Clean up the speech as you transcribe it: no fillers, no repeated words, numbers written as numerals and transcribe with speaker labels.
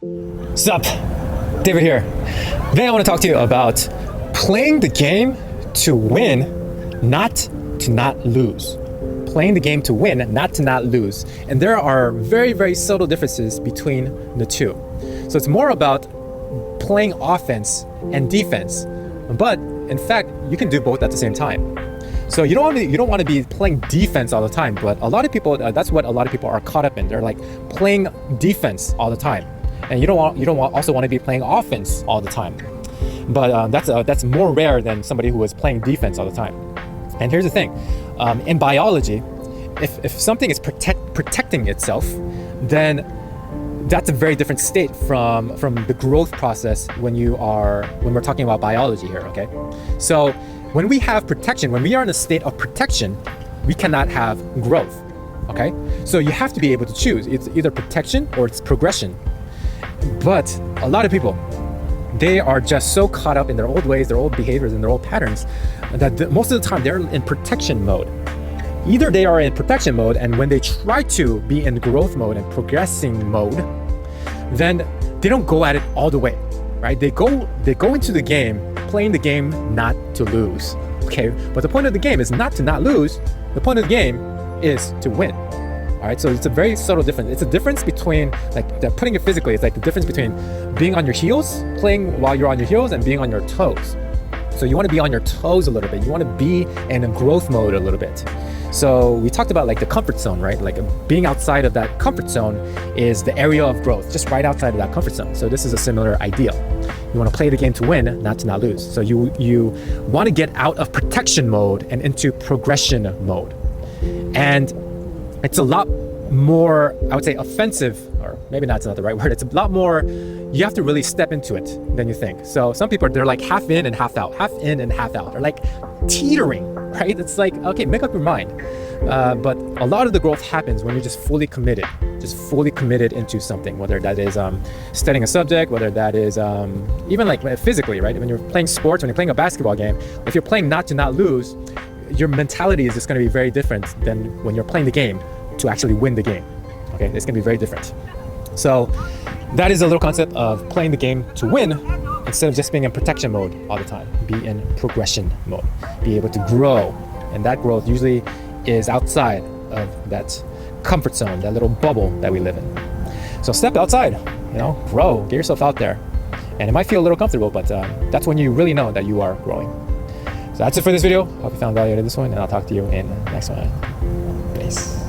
Speaker 1: Sup, David here. Today I want to talk to you about playing the game to win, not to not lose. Playing the game to win, not to not lose. And there are very, very subtle differences between the two. So it's more about playing offense and defense. But in fact, you can do both at the same time. So you don't want to be playing defense all the time, but a lot of people, that's what a lot of people are caught up in. They're like playing defense all the time. And you don't also want to be playing offense all the time. But that's more rare than somebody who is playing defense all the time. And here's the thing, in biology, if something is protecting itself, then that's a very different state from the growth process when we're talking about biology here, okay? So when we have protection, when we are in a state of protection, we cannot have growth, okay? So you have to be able to choose. It's either protection or it's progression. But a lot of people, they are just so caught up in their old ways, their old behaviors, and their old patterns that most of the time they're in protection mode. Either they are in protection mode, and when they try to be in growth mode and progressing mode, then they don't go at it all the way, right? They go into the game, playing the game not to lose, okay? But the point of the game is not to not lose. The point of the game is to win. All right, so it's a very subtle difference. It's a difference between, putting it physically, it's like the difference between being on your heels, playing while you're on your heels, and being on your toes. So you want to be on your toes a little bit. You want to be in a growth mode a little bit. So we talked about like the comfort zone, right? Like being outside of that comfort zone is the area of growth, just right outside of that comfort zone. So this is a similar idea. You want to play the game to win, not to not lose. So you want to get out of protection mode and into progression mode. And it's a lot more, I would say, offensive, or maybe that's not the right word. It's a lot more, you have to really step into it than you think. So some people, they're like half in and half out, half in and half out. They're like teetering, right? It's like, okay, make up your mind. But a lot of the growth happens when you're just fully committed into something, whether that is studying a subject, whether that is even like physically, right? When you're playing sports, when you're playing a basketball game, if you're playing not to not lose, your mentality is just going to be very different than when you're playing the game to actually win the game. Okay, it's going to be very different. So that is a little concept of playing the game to win instead of just being in protection mode all the time. Be in progression mode. Be able to grow, and that growth usually is outside of that comfort zone, that little bubble that we live in. So step outside, grow, get yourself out there, and it might feel a little comfortable, but that's when you really know that you are growing. So that's it for this video. Hope you found value out of this one, and I'll talk to you in the next one. Peace.